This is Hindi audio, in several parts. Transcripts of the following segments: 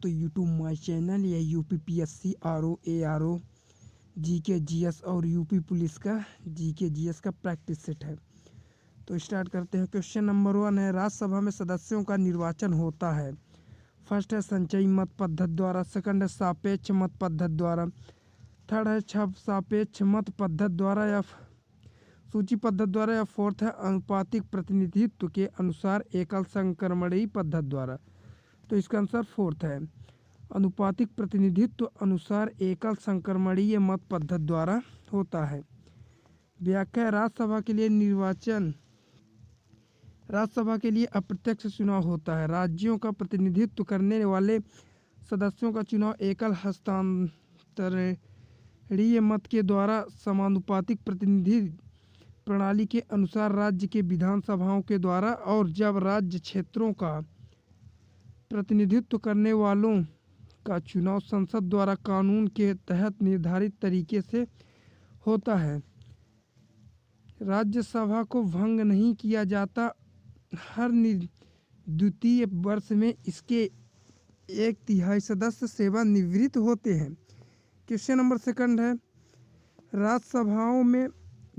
दोस्तों यूट्यूब माय चैनल या UPPSC RO ARO GK GS और यूपी पुलिस का जीके जीएस का प्रैक्टिस सेट है। तो स्टार्ट करते हैं। क्वेश्चन नंबर 1 है, राज्यसभा में सदस्यों का निर्वाचन होता है। फर्स्ट है संचयी मत पद्धति द्वारा, सेकंड है सापेक्ष मत पद्धति द्वारा, थर्ड है सापेक्ष मत पद्धति द्वारा या सूची पद्धति द्वारा, या फोर्थ है अनुपातिक प्रतिनिधित्व के अनुसार एकल संक्रमणीय पद्धति द्वारा। तो इसका आंसर फोर्थ है, अनुपातिक प्रतिनिधित्व अनुसार एकल संक्रमणीय मत पद्धति द्वारा होता है। व्याख्या, राज्यसभा के लिए निर्वाचन, राज्यसभा के लिए अप्रत्यक्ष चुनाव होता है। राज्यों का प्रतिनिधित्व करने वाले सदस्यों का चुनाव एकल हस्तांतरणीय मत के द्वारा समानुपातिक प्रतिनिधि प्रणाली के अनुसार राज्य के विधानसभाओं के द्वारा, और जब राज्य क्षेत्रों का प्रतिनिधित्व करने वालों का चुनाव संसद द्वारा कानून के तहत निर्धारित तरीके से होता है। राज्यसभा को भंग नहीं किया जाता। हर द्वितीय वर्ष में इसके 1/3 सदस्य सेवानिवृत्त होते हैं। क्वेश्चन नंबर सेकंड है, राज्यसभाओं में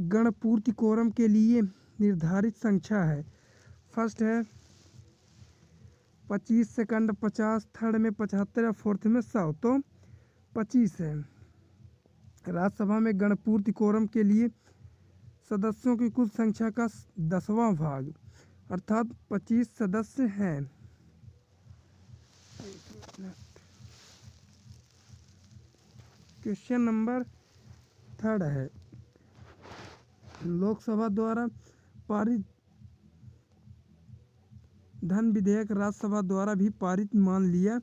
गणपूर्ति कोरम के लिए निर्धारित संख्या है। फर्स्ट है 25, सेकंड 50, थर्ड में 75 या फोर्थ में 100। तो 25 है। राज्यसभा में गणपूर्ति कोरम के लिए सदस्यों की कुल संख्या का 10वां भाग अर्थात 25 सदस्य हैं। क्वेश्चन नंबर थर्ड है, लोकसभा द्वारा पारित धन विधेयक राज्यसभा द्वारा भी पारित मान लिया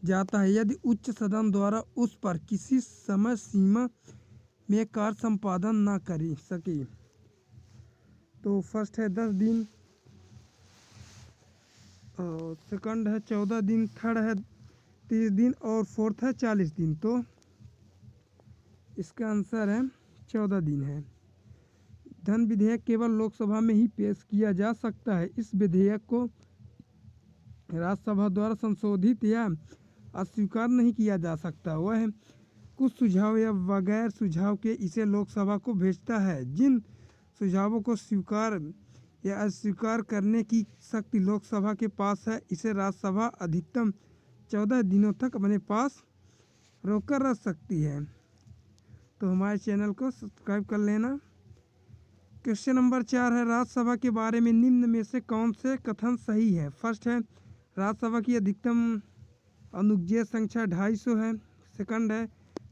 जाता है यदि उच्च सदन द्वारा उस पर किसी समय सीमा में कार्य संपादन न कर सके। तो फर्स्ट है 10 दिन, और सेकंड है 14 दिन, थर्ड है 30 दिन और फोर्थ है 40 दिन। तो इसका आंसर है 14 दिन है। धन विधेयक केवल लोकसभा में ही पेश किया जा सकता है। इस विधेयक को राज्यसभा द्वारा संशोधित या अस्वीकार नहीं किया जा सकता। वह कुछ सुझाव या बगैर सुझाव के इसे लोकसभा को भेजता है। जिन सुझावों को स्वीकार या अस्वीकार करने की शक्ति लोकसभा के पास है, इसे राज्यसभा अधिकतम 14 दिनों तक अपने पास रोक कर रख सकती है। तो हमारे चैनल को सब्सक्राइब कर लेना। क्वेश्चन नंबर 4 है, राज्यसभा के बारे में निम्न में से कौन से कथन सही है। फर्स्ट है, राज्यसभा की अधिकतम अनुज्ञेय संख्या 250 है। सेकंड है,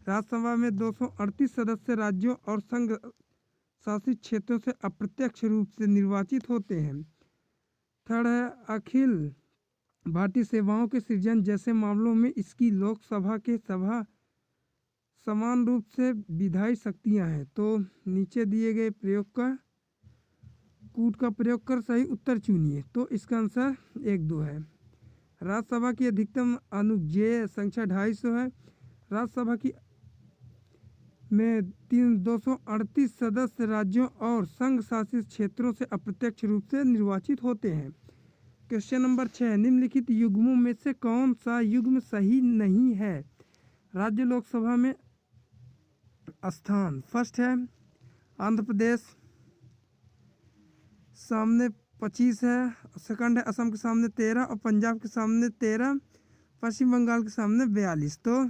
राज्यसभा में 238 सदस्य राज्यों और संघ शासित क्षेत्रों से अप्रत्यक्ष रूप से निर्वाचित होते हैं। थर्ड है, अखिल भारतीय सेवाओं के सृजन जैसे मामलों में इसकी लोकसभा के सभा समान रूप से विधायी शक्तियां हैं। तो नीचे दिए गए प्रयोग का कूट का प्रयोग कर सही उत्तर चुनिए। तो इसका आंसर 1-2 है। राज्यसभा की अधिकतम अनुज्ञेय संख्या 250 है। राज्यसभा की में 238 सदस्य राज्यों और संघ शासित क्षेत्रों से अप्रत्यक्ष रूप से निर्वाचित होते हैं। क्वेश्चन नंबर 6, निम्नलिखित युग्मों में से कौन सा युग्म सही नहीं है। राज्य लोकसभा में स्थान, फर्स्ट है आंध्र प्रदेश सामने 25 है, सेकंड है असम के सामने 13 और पंजाब के सामने 13, पश्चिम बंगाल के सामने 42। तो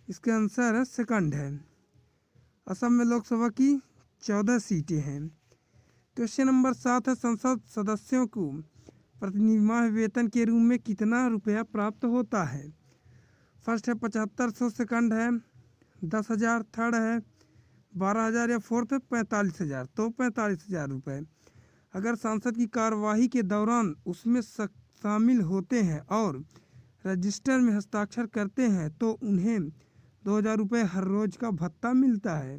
इसका आंसर है सेकंड है। असम में लोकसभा की 14 सीटें हैं। क्वेश्चन नंबर 7 है, संसद सदस्यों को प्रतिनिमाह वेतन के रूप में कितना रुपया प्राप्त होता है। फर्स्ट है 7500, सेकंड है 10,000, थर्ड है 12,000 या फोर्थ है 45,000। तो 45,000 रुपये अगर सांसद की कार्यवाही के दौरान उसमें शामिल होते हैं और रजिस्टर में हस्ताक्षर करते हैं तो उन्हें 2,000 रुपये हर रोज का भत्ता मिलता है।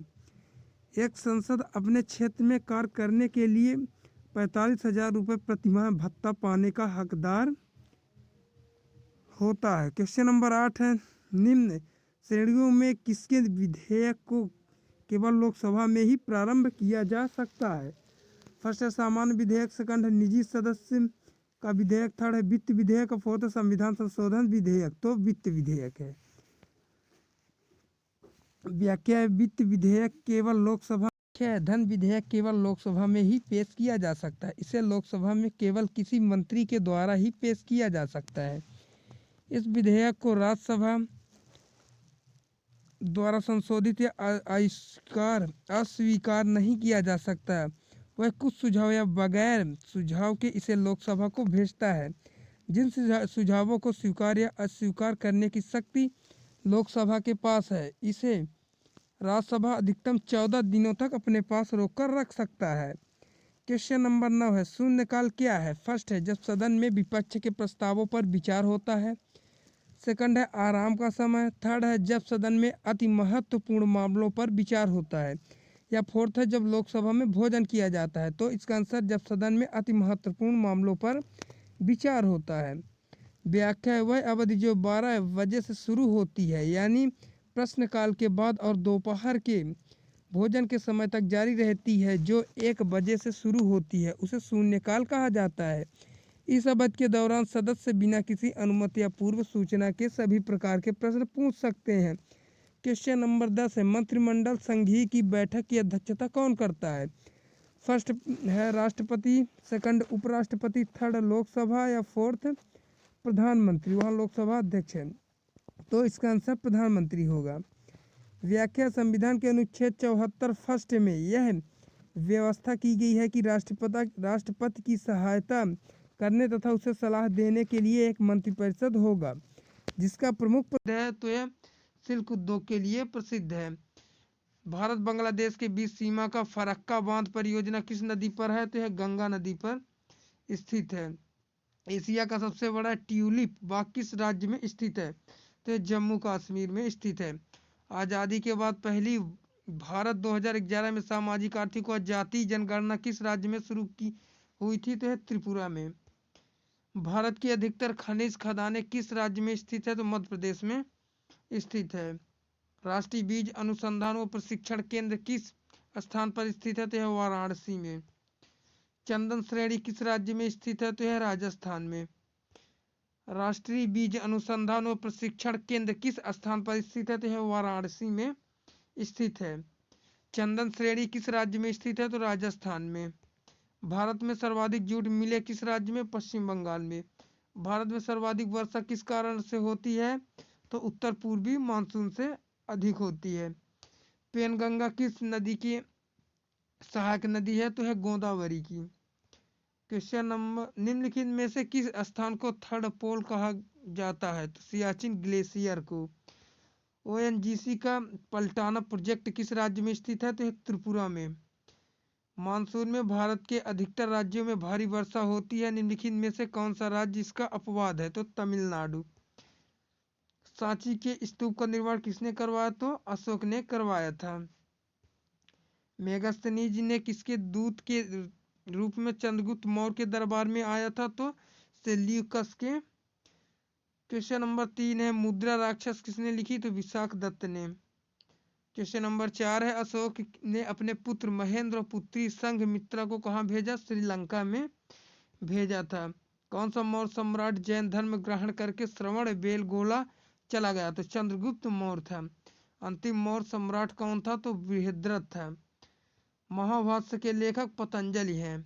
एक सांसद अपने क्षेत्र में कार्य करने के लिए 45,000 रुपये प्रतिमाह भत्ता पाने का हकदार होता है। क्वेश्चन नंबर 8 है, निम्न श्रेणियों में किसके विधेयक को केवल लोकसभा में ही प्रारंभ किया जा सकता है। फर्स्ट है सामान्य विधेयक, सेकंड है निजी सदस्य का विधेयक, थर्ड है वित्त विधेयक, और फोर्थ है संविधान संशोधन विधेयक। तो वित्त विधेयक है। व्याख्या है वित्त विधेयक केवल लोकसभा है, धन विधेयक केवल लोकसभा में ही पेश किया जा सकता है। इसे लोकसभा में केवल किसी मंत्री के द्वारा ही पेश किया जा सकता है। इस विधेयक को राज्यसभा द्वारा संशोधित या अस्वीकार नहीं किया जा सकता। वह कुछ सुझाव या बगैर सुझाव के इसे लोकसभा को भेजता है। जिन सुझावों को स्वीकार या अस्वीकार करने की शक्ति लोकसभा के पास है, इसे राज्यसभा अधिकतम 14 दिनों तक अपने पास रोक कर रख सकता है। क्वेश्चन नंबर 9 है शून्यकाल क्या है। फर्स्ट है जब सदन में विपक्ष के प्रस्तावों पर विचार होता है। सेकंड है आराम का समय। थर्ड है जब सदन में अति महत्वपूर्ण मामलों पर विचार होता है। या फोर्थ है जब लोकसभा में भोजन किया जाता है। तो इसका आंसर जब सदन में अति महत्वपूर्ण मामलों पर विचार होता है। व्याख्या है वह अवधि जो 12 बजे से शुरू होती है, यानी प्रश्नकाल के बाद, और दोपहर के भोजन के समय तक जारी रहती है, जो 1 बजे से शुरू होती है, उसे शून्यकाल कहा जाता है। इस अवधि के दौरान सदस्य बिना किसी अनुमति या पूर्व सूचना के सभी प्रकार के प्रश्न पूछ सकते हैं। क्वेश्चन नंबर 10 है मंत्रिमंडल संघीय की बैठक की अध्यक्षता कौन करता है। फर्स्ट है राष्ट्रपति, सेकंड उपराष्ट्रपति, थर्ड लोकसभा, या फोर्थ प्रधानमंत्री। वहाँ लोकसभा अध्यक्ष है, तो इसका आंसर प्रधानमंत्री होगा। व्याख्या संविधान के अनुच्छेद 74 फर्स्ट में यह व्यवस्था की गई है कि राष्ट्रपति की सहायता करने तथा उसे सलाह देने के लिए एक मंत्रिपरिषद होगा, जिसका प्रमुख पद है तो यह सिल्क उद्योग के लिए प्रसिद्ध है। भारत बांग्लादेश के बीच सीमा का फरक्का बांध परियोजना किस नदी पर है, तो यह गंगा नदी पर स्थित है। एशिया का सबसे बड़ा ट्यूलिप बाग किस राज्य में स्थित है, तो यह जम्मू कश्मीर में स्थित है। आज़ादी के बाद पहली भारत 2011 में सामाजिक आर्थिक और जातीय जनगणना किस राज्य में शुरू की हुई थी, तो यह त्रिपुरा में। भारत की अधिकतर खनिज खदानें किस राज्य में स्थित है, तो मध्य प्रदेश में स्थित है। राष्ट्रीय बीज अनुसंधान व प्रशिक्षण केंद्र किस स्थान पर स्थित है, तो यह वाराणसी में। चंदन श्रेणी किस राज्य में स्थित है, तो यह राजस्थान में। राष्ट्रीय बीज अनुसंधान व प्रशिक्षण केंद्र किस स्थान पर स्थित है, तो यह वाराणसी में स्थित है। चंदन श्रेणी किस राज्य में स्थित है, तो राजस्थान में। भारत में सर्वाधिक जूट मिलें किस राज्य में, पश्चिम बंगाल में। भारत में सर्वाधिक वर्षा किस कारण से होती है, तो उत्तर पूर्वी मानसून से अधिक होती है। पेनगंगा किस नदी की सहायक नदी है, तो है गोदावरी की। क्वेश्चन नंबर निम्नलिखित में से किस स्थान को थर्ड पोल कहा जाता है, तो सियाचिन ग्लेशियर को। ओएनजीसी का पलटाना प्रोजेक्ट किस राज्य में स्थित है, तो है त्रिपुरा में। मानसून में भारत के अधिकतर राज्यों में भारी वर्षा होती है। निम्नलिखित में से कौन सा राज्य इसका अपवाद है, तो तमिलनाडु। सांची के स्तूप का निर्माण किसने करवाया, तो अशोक ने करवाया था। मेगास्थनीज ने किसके दूत के रूप में चंद्रगुप्त मौर्य के दरबार में आया था, तो सेल्यूकस के। क्वेश्चन नंबर 3 है मुद्रा राक्षस किसने लिखी, तो विशाख दत्त ने। क्वेश्चन नंबर 4 है अशोक ने अपने पुत्र महेंद्र और पुत्री संघमित्रा को कहाँ भेजा, श्रीलंका में भेजा था। कौन सा मौर्य सम्राट जैन धर्म ग्रहण करके श्रवण बेलगोला चला गया, तो चंद्रगुप्त मौर्य था। अंतिम मौर्य सम्राट कौन था, तो बृहद्रथ था। महाभाष्य के लेखक पतंजलि हैं।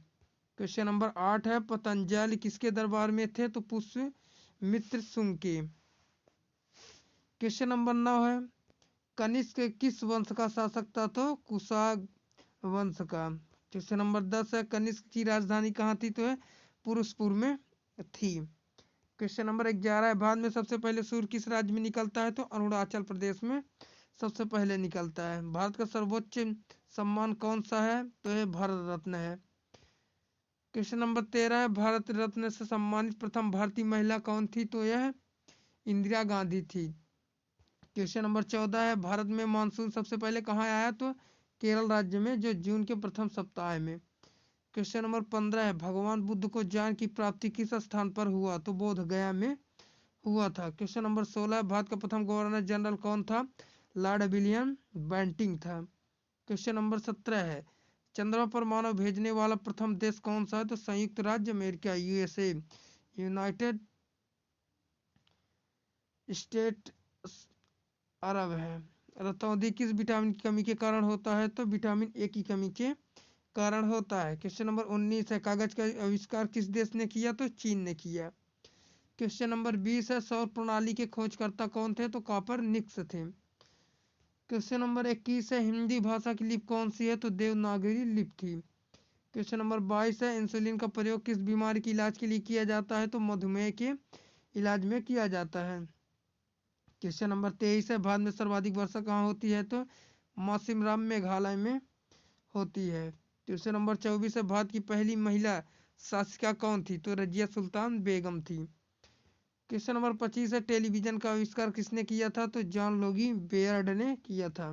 क्वेश्चन नंबर 8 है पतंजलि किसके दरबार में थे, तो पुष्यमित्र शुंग के। क्वेश्चन नंबर 9 है कनिष्क किस वंश का शासक था, तो कुशाग वंश का। क्वेश्चन नंबर 10 है कनिष्क की राजधानी कहाँ थी, तो है पुरुषपुर में थी। क्वेश्चन नंबर 11 है भारत में सबसे पहले सूर्य किस राज्य में निकलता है, तो अरुणाचल प्रदेश में सबसे पहले निकलता है। भारत का सर्वोच्च सम्मान कौन सा है, तो यह भारत रत्न है। क्वेश्चन नंबर 13 है भारत रत्न से सम्मानित प्रथम भारतीय महिला कौन थी, तो यह इंदिरा गांधी थी। क्वेश्चन नंबर 14 है भारत में मानसून सबसे पहले कहाँ आया, तो केरल राज्य में, जो जून के प्रथम सप्ताह में। क्वेश्चन नंबर 15 है भगवान बुद्ध को ज्ञान की प्राप्ति किस स्थान पर हुआ, तो बोध गया में हुआ था। क्वेश्चन नंबर 16 है भारत का प्रथम गवर्नर जनरल कौन था, लॉर्ड विलियम बेंटिंग था। क्वेश्चन नंबर 17 है चंद्रमा पर मानव भेजने वाला प्रथम देश कौन सा है? तो संयुक्त राज्य अमेरिका, यूएसए, यूनाइटेड स्टेट अरब है। रतौंधी किस विटामिन की कमी के कारण होता है? तो विटामिन ए की कमी के कारण होता है। क्वेश्चन नंबर 19 है, कागज का आविष्कार किस देश ने किया? तो चीन ने किया। क्वेश्चन नंबर 20 है, सौर प्रणाली के खोजकर्ता कौन थे? तो कॉपरनिकस थे। क्वेश्चन नंबर 21 है, हिंदी भाषा की लिपि कौन सी है? तो देवनागरी लिपि थी। क्वेश्चन नंबर 22 है, इंसुलिन का प्रयोग किस बीमारी के इलाज के लिए किया जाता है? तो मधुमेह के इलाज में किया जाता है। क्वेश्चन नंबर 23 है, भारत में सर्वाधिक वर्षा कहाँ होती है? तो मौसिनराम मेघालय में होती है। क्वेश्चन नंबर 24 है, भारत की पहली महिला शासिका कौन थी? तो रजिया सुल्तान बेगम थी। क्वेश्चन नंबर 25 है, टेलीविजन का आविष्कार किसने किया था? तो जॉन लोगी बेयर्ड ने किया था।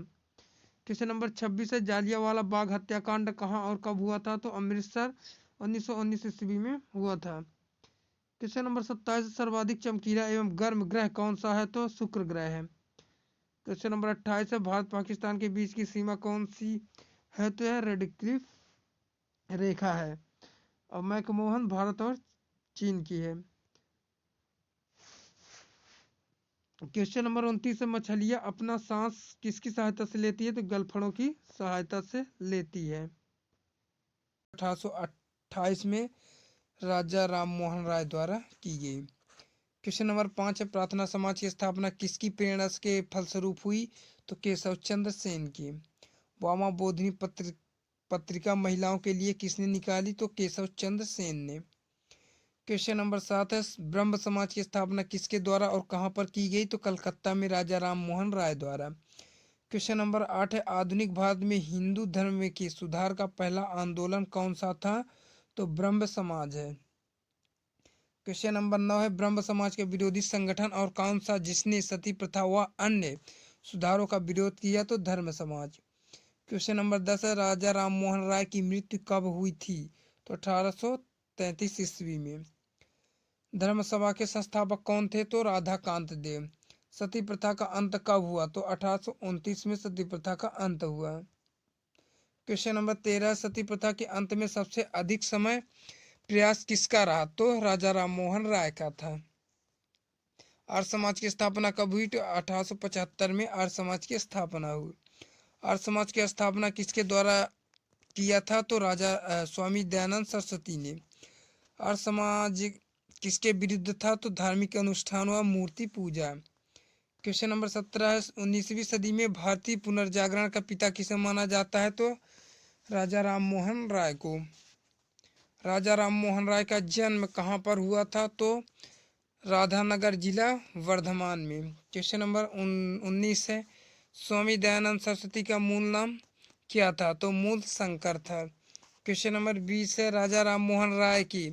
क्वेश्चन नंबर 26 है, जालियांवाला बाग हत्याकांड कहाँ और कब हुआ था? तो अमृतसर 1919 ईस्वी में हुआ था। क्वेश्चन नंबर 27, सर्वाधिक चमकीला एवं गर्म ग्रह कौन सा है? तो शुक्र ग्रह है। क्वेश्चन नंबर 28 है, भारत पाकिस्तान के बीच की सीमा कौन सी है? तो यह रेड क्लिफ रेखा है। और मैकमोहन भारत और चीन की है। क्वेश्चन नंबर 29 है, मछलियां अपना सांस किसकी सहायता से लेती है? तो गलफड़ों की सहायता से लेती है। 1828 में राजा राम मोहन राय द्वारा की गई। क्वेश्चन नंबर 5 है, प्रार्थना समाज की स्थापना किसकी प्रेरणा के फलस्वरूप हुई? तो केशव चंद्र सेन की। वामा बोधिनी पत्रिका महिलाओं के लिए किसने निकाली? तो केशव चंद्र सेन ने। क्वेश्चन नंबर 7 है, ब्रह्म समाज की स्थापना किसके द्वारा और कहाँ पर की गई? तो कलकत्ता में राजा राम मोहन राय द्वारा। क्वेश्चन नंबर 8 है, आधुनिक भारत में हिंदू धर्म के सुधार का पहला आंदोलन कौन सा था? तो ब्रह्म समाज है। क्वेश्चन नंबर 9 है, ब्रह्म समाज के विरोधी संगठन और कौन सा जिसने सती प्रथा व अन्य सुधारों का विरोध किया? तो धर्म समाज। क्वेश्चन नंबर 10 है, राजा राम मोहन राय की मृत्यु कब हुई थी? तो 1833 ईस्वी में। धर्म सभा के संस्थापक कौन थे? तो राधाकांत देव। सती प्रथा का अंत कब हुआ? तो 1829 में सती प्रथा का अंत हुआ। क्वेश्चन नंबर 13, सती प्रथा के अंत में सबसे अधिक समय प्रयास किसका रहा? तो राजा राम मोहन राय का था। आर्य समाज की स्थापना कब हुई? तो 1875 में आर्य समाज की स्थापना हुई। आर्य समाज की स्थापना किसके द्वारा किया था? तो राजा स्वामी दयानंद सरस्वती ने। आर्य समाज किसके विरुद्ध था? तो धार्मिक अनुष्ठान व मूर्ति पूजा। क्वेश्चन नंबर 17 है, 19वीं सदी में भारतीय पुनर्जागरण का पिता किसे माना जाता है? तो राजा राम मोहन राय को। राजा राम मोहन राय का जन्म कहाँ पर हुआ था? तो राधानगर जिला वर्धमान में। क्वेश्चन नंबर 19 है, स्वामी दयानंद सरस्वती का मूल नाम क्या था? तो मूल शंकर था। क्वेश्चन नंबर 20 है, राजा राम मोहन राय की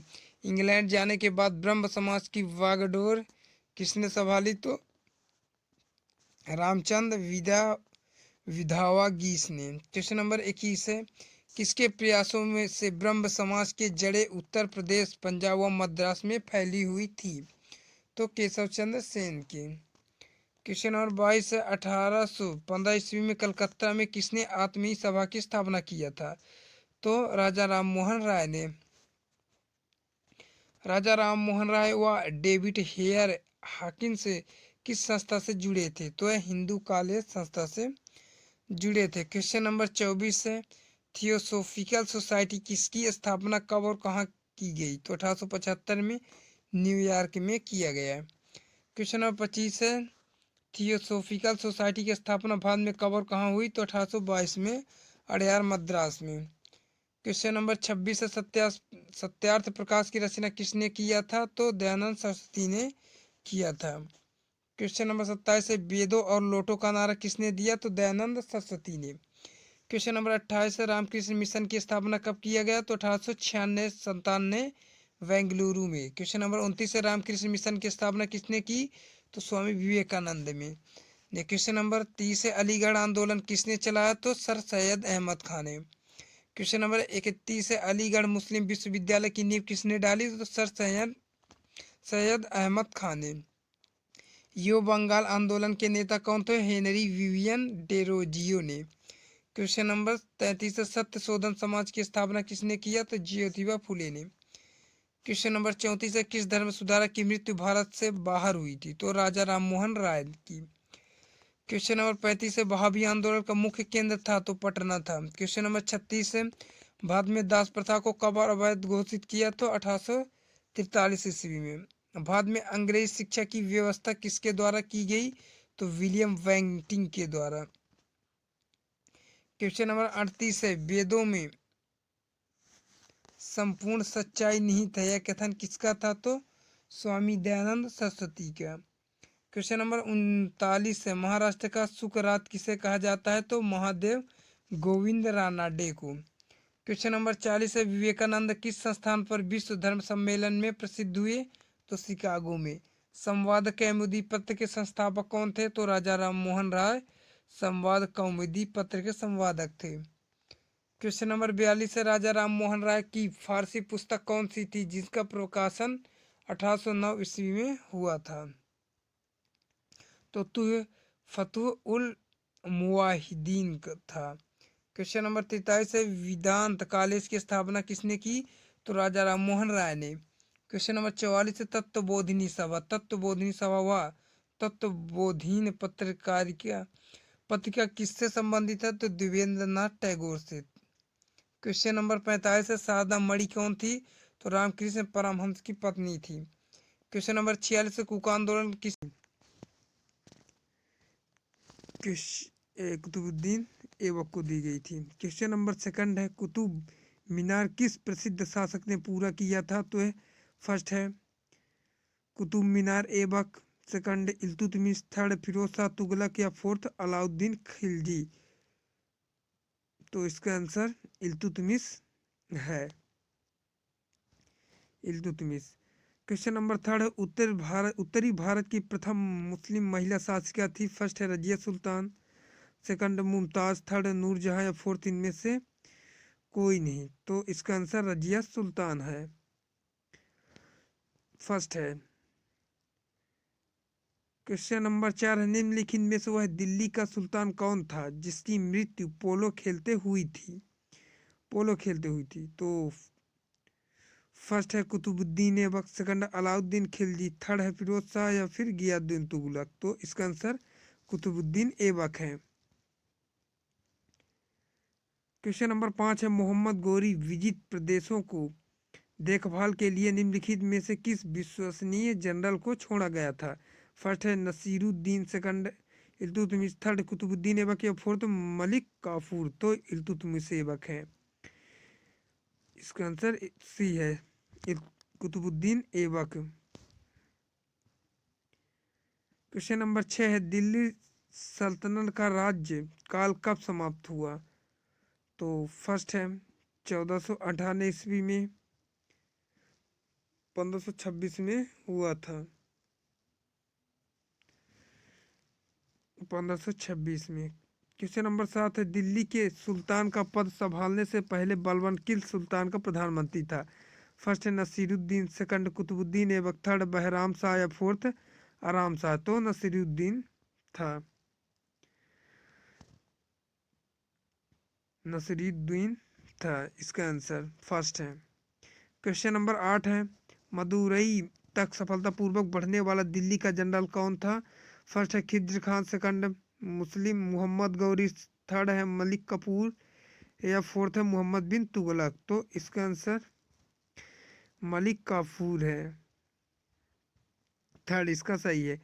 इंग्लैंड जाने के बाद ब्रह्म समाज की वागडोर किसने संभाली? तो रामचंद्र विधावा गीस ने। क्वेश्चन नंबर 21 है, किसके प्रयासों में से ब्रह्म समाज के जड़ें उत्तर प्रदेश, पंजाब व मद्रास में फैली हुई थी? तो केशव चंद्र सेन की। क्वेश्चन नंबर 22 है, 1815 ईस्वी में कलकत्ता में किसने आत्मीय सभा की स्थापना किया था? तो राजा राम मोहन राय ने। राजा राम मोहन राय व डेविड हेयर हाकिंस किस संस्था से जुड़े थे? तो यह हिंदू कॉलेज संस्था से जुड़े थे। क्वेश्चन नंबर 24 है, थियोसोफिकल सोसाइटी किसकी स्थापना कब और कहाँ की गई? तो 1875 में न्यूयॉर्क में किया गया। क्वेश्चन नंबर 25 है, थियोसोफिकल सोसाइटी की स्थापना भारत में कब और कहाँ हुई? तो 1822 में अड़यार मद्रास में। क्वेश्चन नंबर 26 है, सत्यार्थ प्रकाश की रचना किसने किया था? तो दयानंद सरस्वती ने किया था। क्वेश्चन नंबर 27 है, वेदों और लोटों का नारा किसने दिया? तो दयानंद सरस्वती ने। क्वेश्चन नंबर 28 है, रामकृष्ण मिशन की स्थापना कब किया गया? तो 1896-97 बेंगलुरु में। क्वेश्चन नंबर 29 है, रामकृष्ण मिशन की स्थापना किसने की? तो स्वामी विवेकानंद में। क्वेश्चन नंबर 30 है, अलीगढ़ आंदोलन किसने चलाया? तो सर सैयद अहमद खान ने। क्वेश्चन नंबर 31 है, अलीगढ़ मुस्लिम विश्वविद्यालय की नींव किसने डाली? तो सर सैयद अहमद खान ने। यो बंगाल आंदोलन के नेता कौन थे? हेनरी विवियन डेरोजियो ने। क्वेश्चन नंबर 33 है, सत्य शोधन समाज की स्थापना किसने किया? तो ज्योतिबा फुले ने। क्वेश्चन नंबर 34 है, किस धर्म सुधारक की मृत्यु भारत से बाहर हुई थी? तो राजा राममोहन राय की। क्वेश्चन नंबर 35 है, वहाबी आंदोलन का मुख्य केंद्र था? तो पटना था। क्वेश्चन नंबर 36 है, भारत में दास प्रथा को कब अवैध घोषित किया? तो 1843 ईस्वी में। भारत में अंग्रेज शिक्षा की व्यवस्था किसके द्वारा की गई? तो विलियम बेंटिंक के द्वारा। क्वेश्चन नंबर 38 है, वेदों में संपूर्ण सच्चाई निहित है, यह कथन किसका था? तो स्वामी दयानंद सरस्वती का। क्वेश्चन नंबर 39 है, महाराष्ट्र का शुक्ररात किसे कहा जाता है? तो महादेव गोविंद रानाडे को। क्वेश्चन नंबर 40 है, विवेकानंद किस संस्थान पर विश्व धर्म सम्मेलन में प्रसिद्ध हुए? तो शिकागो में। संवाद कौमुदी पत्र के संस्थापक कौन थे? तो राजा राममोहन राय संवाद कौमुदी पत्र के संवादक थे। क्वेश्चन नंबर 42 है, राजा राममोहन राय की फारसी पुस्तक कौन सी थी जिसका प्रकाशन 1809 ईस्वी में हुआ था? तो फतुह उल मुवाहिदीन था। क्वेश्चन नंबर 43 है, वेदांत कॉलेज की स्थापना किसने की? तो राजा राममोहन राय ने। क्वेश्चन नंबर 44 है, तत्वबोधिनी सभा। तत्वबोधिनी सभा व तत्वबोधिनी पत्रिका किससे संबंधित है? तो देवेंद्रनाथ टैगोर से। क्वेश्चन नंबर 45 है, शारदा मणि कौन थी? तो रामकृष्ण परमहंस की पत्नी थी। क्वेश्चन नंबर 46 है, कुका आंदोलन कुतुबुद्दीन ऐबक को दी गई थी। क्वेश्चन नंबर सेकंड है, कुतुब मीनार किस प्रसिद्ध शासक ने पूरा किया था? तो फर्स्ट है कुतुब मीनार ऐबक, सेकंड इल्तुतमिश, थर्ड फिरोज शाह तुगलक या फोर्थ अलाउद्दीन खिलजी। तो इसका आंसर इल्तुतमिश है, इल्तुतमिश। क्वेश्चन नंबर थर्ड है, उत्तरी भारत की प्रथम मुस्लिम महिला शासिका थी? फर्स्ट है रजिया सुल्तान, सेकंड मुमताज, थर्ड नूरजहां या फोर्थ इनमें से कोई नहीं। तो इसका आंसर रजिया सुल्तान है, फर्स्ट है। क्वेश्चन नंबर 4 है, निम्नलिखित में से वह दिल्ली का सुल्तान कौन था जिसकी मृत्यु पोलो खेलते हुई थी? पोलो खेलते हुई थी। तो फर्स्ट है कुतुबुद्दीन ऐबक, सेकंड अलाउद्दीन खिलजी, थर्ड है फिरोज शाह या फिर गियासुद्दीन तुगलक। तो इसका आंसर कुतुबुद्दीन ऐबक है। क्वेश्चन नंबर 5 है, मोहम्मद गोरी विजित प्रदेशों को देखभाल के लिए निम्नलिखित में से किस विश्वसनीय जनरल को छोड़ा गया था? फर्स्ट है नसीरुद्दीन, सेकंड इल्तुतमिश, थर्ड कुतुबुद्दीन ऐबक या फोर्थ मलिक काफूर। तो इल्तुतमिश ऐबक है, इसका आंसर सी है, कुतुबुद्दीन ऐबक। क्वेश्चन नंबर 6 है, दिल्ली सल्तनत का राज्य काल कब समाप्त हुआ? तो फर्स्ट है 1498 ईस्वी में, 1526 में हुआ था, 1526 में। क्वेश्चन नंबर 7 है, दिल्ली के सुल्तान का पद संभालने से पहले बलबन किस सुल्तान का प्रधानमंत्री था? फर्स्ट है नसीरुद्दीन, सेकंड कुतुबुद्दीन ऐबक, थर्ड बहराम शाह या फोर्थ आराम शाह। तो नसीरुद्दीन था, नसीरुद्दीन था, इसका आंसर फर्स्ट है। क्वेश्चन नंबर 8 है, मदुरई तक सफलतापूर्वक बढ़ने वाला दिल्ली का जनरल कौन था? फर्स्ट है खिज्र खान, सेकंड मुस्लिम मोहम्मद गौरी, थर्ड है मलिक कपूर या फोर्थ है मोहम्मद बिन तुगलक। तो इसका आंसर मलिक काफूर है, थर्ड इसका सही है।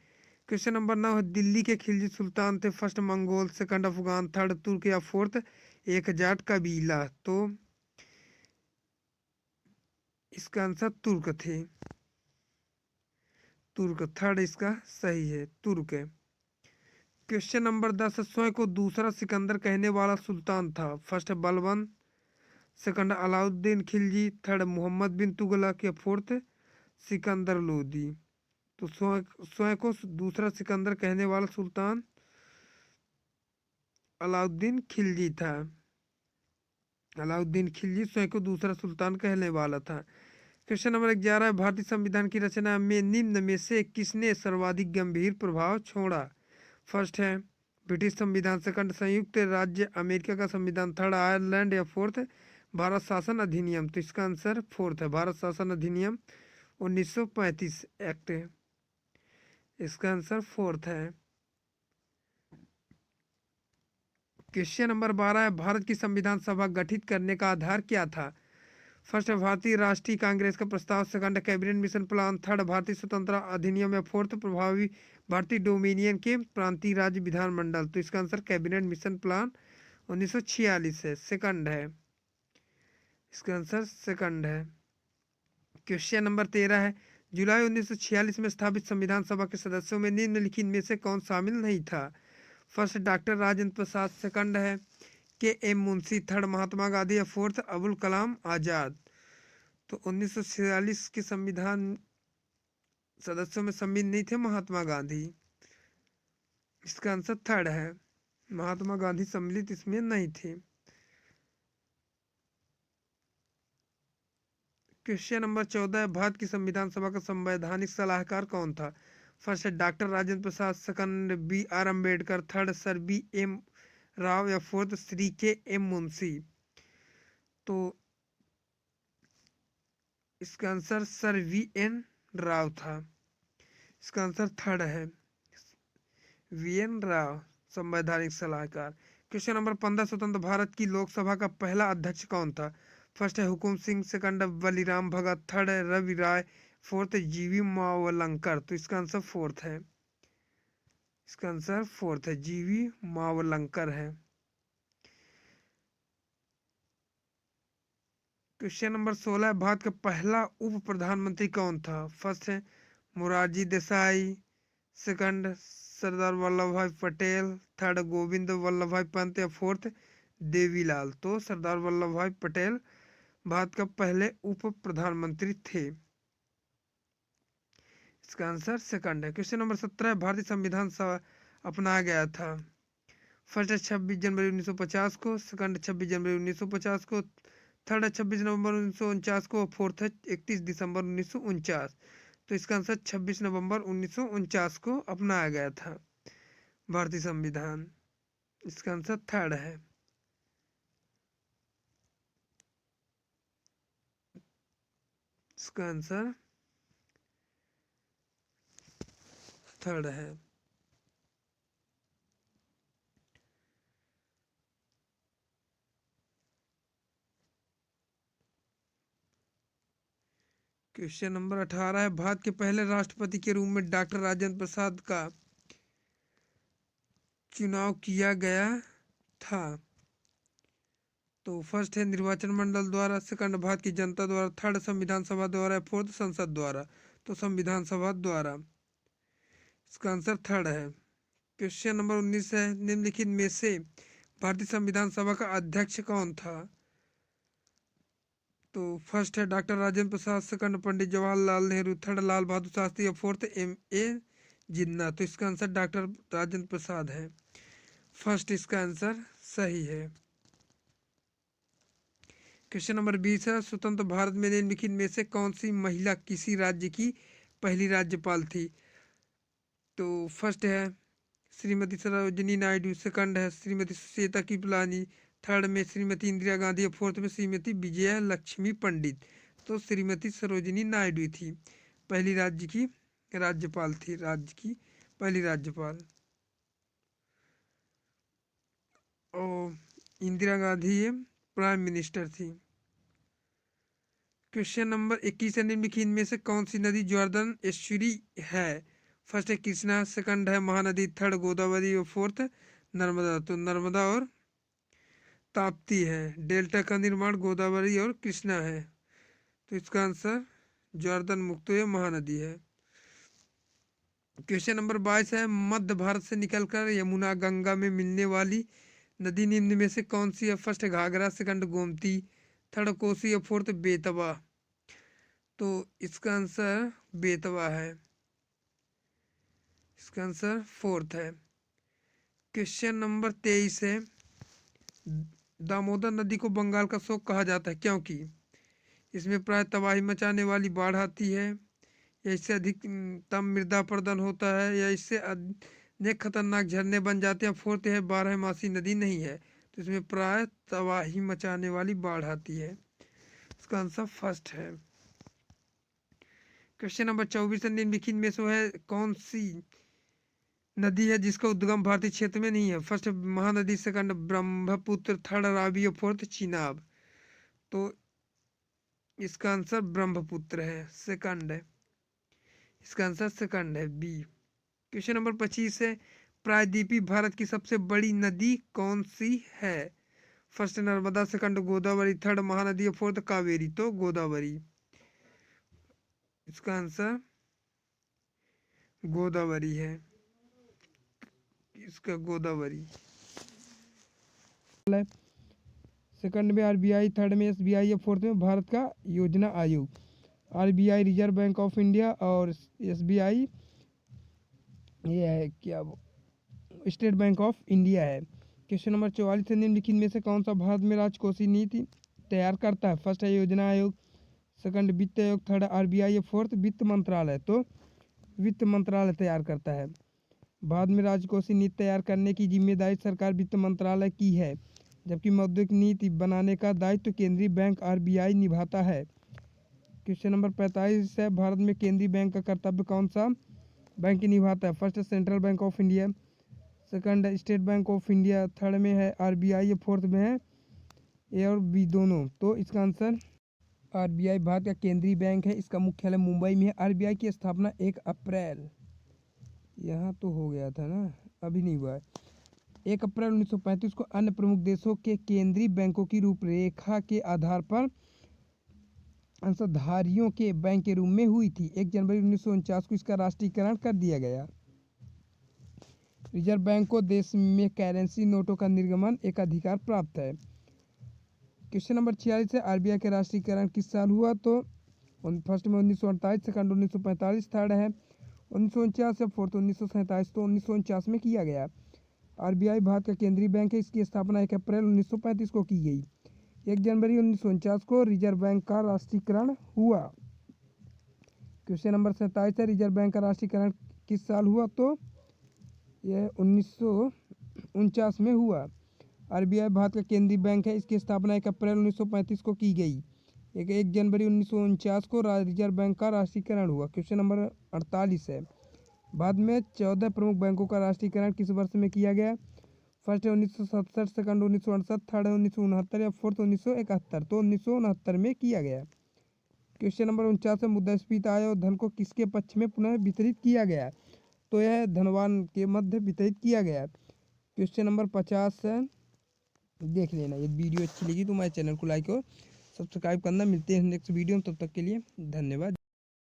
क्वेश्चन नंबर 9 है, दिल्ली के खिलजी सुल्तान थे? First Mongol, second Afghan, third तुर्क या फोर्थ एक जाट कबीला। तो इसका आंसर तुर्क थे, तुर्क, थर्ड इसका सही है, तुर्क है। क्वेश्चन नंबर 10 है, स्वयं को दूसरा सिकंदर कहने वाला सुल्तान था? फर्स्ट है बलबन, सेकंड अलाउद्दीन खिलजी, थर्ड मोहम्मद बिन तुगलक या फोर्थ सिकंदर लोदी। तो स्वयं को दूसरा सिकंदर कहने वाला सुल्तान अलाउद्दीन खिलजी था, अलाउद्दीन खिलजी स्वयं को दूसरा सुल्तान कहने वाला था। क्वेश्चन नंबर 11 है, भारतीय संविधान की रचना में निम्न में से किसने सर्वाधिक गंभीर प्रभाव छोड़ा? फर्स्ट है ब्रिटिश संविधान सेकंड, संयुक्त राज्य अमेरिका का संविधान थर्ड, आयरलैंड या फोर्थ, भारत शासन अधिनियम। तो इसका आंसर फोर्थ है, भारत शासन अधिनियम 1935 एक्ट है, इसका आंसर फोर्थ है। क्वेश्चन नंबर 12 है, भारत की संविधान सभा गठित करने का आधार क्या था? फर्स्ट भारतीय राष्ट्रीय कांग्रेस का प्रस्ताव, second cabinet mission plan, third भारतीय स्वतंत्रता अधिनियम या फोर्थ प्रभावी भारतीय डोमिनियन के प्रांतीय राज्य विधानमंडल। तो इसका आंसर कैबिनेट मिशन प्लान 1946 है, सेकंड है, इसका आंसर सेकंड है। क्वेश्चन नंबर 13 है, जुलाई 1946 में स्थापित संविधान सभा के सदस्यों में निम्नलिखित में से कौन शामिल नहीं था? First doctor Rajendra Prasad, second है के एम मुंशी, थर्ड महात्मा गांधी या फोर्थ अबुल कलाम आजाद। तो 1946 के संविधान सदस्यों में शामिल नहीं थे महात्मा गांधी, इसका आंसर थर्ड है, महात्मा गांधी सम्मिलित इसमें नहीं थे। क्वेश्चन नंबर 14 है, भारत की संविधान सभा का संवैधानिक सलाहकार कौन था? First doctor Rajendra Prasad, second B R Ambedkar, third sir B M Rao या fourth Shri K M Munshi. तो इसका answer sir V N Rao था, इसका आंसर थर्ड है, वी एन राव संवैधानिक सलाहकार। क्वेश्चन नंबर 15, स्वतंत्र भारत की लोकसभा का पहला अध्यक्ष कौन था? फर्स्ट है हुकुम सिंह, सेकंड बलिराम भगत, थर्ड है रवि राय, फोर्थ जीवी मावलंकर। तो इसका आंसर फोर्थ है, इसका आंसर फोर्थ है, जीवी मावलंकर है। क्वेश्चन नंबर 16 है, भारत का पहला उप प्रधानमंत्री कौन था? फर्स्ट है मोरारजी देसाई, सेकंड सरदार वल्लभ भाई पटेल, थर्ड गोविंद वल्लभ भाई पंत या फोर्थ देवीलाल। तो सरदार वल्लभ भाई पटेल भारत का पहले उप प्रधानमंत्री थे, इसका आंसर सेकंड है। क्वेश्चन नंबर 17, भारतीय संविधान सभा अपनाया गया था? फर्स्ट है 26 जनवरी 1950 को, सेकंड 26 जनवरी 1950 को, थर्ड है 26 नवंबर 1949 को, फोर्थ है 31 दिसंबर 1949। तो इसका आंसर 26 नवंबर 1949 को अपनाया गया था भारतीय संविधान, इसका आंसर थर्ड है। इसका आंसर थर्ड है। क्वेश्चन नंबर 18 है, भारत के पहले राष्ट्रपति के रूप में डॉक्टर राजेंद्र प्रसाद का चुनाव किया गया था? तो फर्स्ट है निर्वाचन मंडल द्वारा, सेकंड भारत की जनता द्वारा, थर्ड संविधान सभा द्वारा, फोर्थ संसद द्वारा। तो संविधान सभा द्वारा, इसका आंसर थर्ड है। क्वेश्चन नंबर 19 है, निम्नलिखित में से भारतीय संविधान सभा का अध्यक्ष कौन था? तो फर्स्ट है doctor Rajendra Prasad, second Pandit Jawaharlal Nehru, third Lal Bahadur Shastri, fourth M A Jinnah. तो इसका आंसर डॉक्टर राजेंद्र प्रसाद है, फर्स्ट इसका आंसर सही है। क्वेश्चन नंबर 20 है, स्वतंत्र भारत में निम्नलिखित में से कौन सी महिला किसी राज्य की पहली राज्यपाल थी? तो फर्स्ट है श्रीमती सरोजिनी नायडू, सेकंड है श्रीमती सुचेता कृपलानी, थर्ड में श्रीमती इंदिरा गांधी, फोर्थ में श्रीमती विजया लक्ष्मी पंडित। तो श्रीमती सरोजिनी नायडू थी पहली राज्य की राज्यपाल थी, राज्य की पहली राज्यपाल। और इंदिरा गांधी ये प्राइम मिनिस्टर थी। क्वेश्चन नंबर 21 है, निम्नलिखित में से कौन सी नदी जॉर्दन एस्चुरी है? फर्स्ट है कृष्णा, सेकंड है महानदी, थर्ड गोदावरी और फोर्थ नर्मदा। तो नर्मदा और ताप्ती है, डेल्टा का निर्माण गोदावरी और कृष्णा है। तो इसका आंसर जॉर्दन मुक्त महानदी है। क्वेश्चन नंबर 22 है, मध्य भारत से निकलकर यमुना गंगा में मिलने वाली नदी निम्न में से कौन सी है? First Ghaghara, second Gomti, third Kosi और फोर्थ बेतवा। तो इसका आंसर बेतवा है, इसका आंसर फोर्थ है। क्वेश्चन नंबर 23 है, दामोदर नदी को बंगाल का शोक कहा जाता है क्योंकि इसमें प्राय तबाही मचाने वाली बाढ़ आती है, या इससे अधिकतम मृदा अपरदन होता है, या इससे ये खतरनाक झरने बन जाते हैं। फोर्थ है बारहमासी नदी नहीं है, तो इसमें प्राय तबाही मचाने वाली बाढ़ आती है। इसका आंसर फर्स्ट है। क्वेश्चन नंबर 24 है, निम्नलिखित में से है कौन सी नदी है जिसका उद्गम भारतीय क्षेत्र में नहीं है? First Mahanadi, second Brahmaputra, third Ravi और फोर्थ चिनाब। तो इसका आंसर ब्रह्मपुत्र है, सेकंड है। इसका आंसर सेकंड है, बी। क्वेश्चन नंबर 25 है, प्रायद्वीपीय भारत की सबसे बड़ी नदी कौन सी है? First Narmada, second Godavari, third Mahanadi और फोर्थ कावेरी। तो गोदावरी। इसका आंसर गोदावरी है। इसका गोदावरी। सेकंड में आरबीआई, थर्ड में एसबीआई और फोर्थ में भारत का योजना आयोग। RBI reserve bank of India और एसबीआई ये है क्या स्टेट बैंक ऑफ इंडिया है। क्वेश्चन नंबर 44 है, निम्नलिखित में से कौन सा भारत में राजकोषीय नीति तैयार करता है? फर्स्ट है योजना आयोग, सेकंड वित्त आयोग, थर्ड आरबीआई और फोर्थ वित्त मंत्रालय। तो वित्त मंत्रालय तैयार करता है। भारत में राजकोषीय नीति तैयार करने की जिम्मेदारी सरकार वित्त मंत्रालय की है, जबकि मौद्रिक नीति बनाने का दायित्व केंद्रीय बैंक आरबीआई निभाता है। क्वेश्चन नंबर 45 है, भारत में केंद्रीय बैंक का कर्तव्य कौन सा बैंक निभाता है? First central bank of India, second state bank of India, third में है आरबीआई और फोर्थ में है ए और बी दोनों। तो इसका आंसर आरबीआई भारत का केंद्रीय बैंक है। इसका मुख्यालय मुंबई में है। आरबीआई की स्थापना 1 अप्रैल, यहाँ तो हो गया था ना, अभी नहीं हुआ है, 1 अप्रैल 1935 को अन्य प्रमुख देशों के केंद्रीय बैंकों की रूपरेखा के आधार पर अंशधारियों के बैंक के रूप में हुई थी। 1 जनवरी 1949 को इसका राष्ट्रीयकरण कर दिया गया। रिजर्व बैंक को देश में करेंसी नोटों का निर्गमन एक अधिकार प्राप्त है। क्वेश्चन नंबर 46 है, आरबीआई का राष्ट्रीयकरण किस साल हुआ? तो फर्स्ट में 1948, सेकंड 1945, थर्ड है 1949 या फोर्थ 1947। तो 1949 में किया गया। आरबीआई भारत का केंद्रीय बैंक है। इसकी स्थापना 1 अप्रैल 1935 को की गई। 1 जनवरी 1949 को रिजर्व बैंक का राष्ट्रीयकरण हुआ। क्वेश्चन नंबर 27 है, रिजर्व बैंक का राष्ट्रीयकरण किस साल हुआ? तो यह 1949 में हुआ। आरबीआई भारत का केंद्रीय बैंक है। इसकी स्थापना 1 अप्रैल 1935 को की गई। 1 जनवरी 1949 को रिजर्व बैंक का राष्ट्रीयकरण हुआ। क्वेश्चन नंबर 48 है, भारत में 14 प्रमुख बैंकों का राष्ट्रीयकरण किस वर्ष में किया गया? फर्स्ट है 1967, सेकंड 1968, थर्ड है 1969 या फोर्थ 1971। तो 1969 में किया गया। क्वेश्चन नंबर 49 है, मुद्रास्फीति आय और धन को किसके पक्ष में पुनः वितरित किया गया? तो यह धनवान के मध्य वितरित किया गया। क्वेश्चन नंबर 50 है, देख लेना। ये वीडियो अच्छी लगी तो हमारे चैनल को लाइक और सब्सक्राइब करना। मिलते हैं नेक्स्ट वीडियो में, तब तक के लिए धन्यवाद।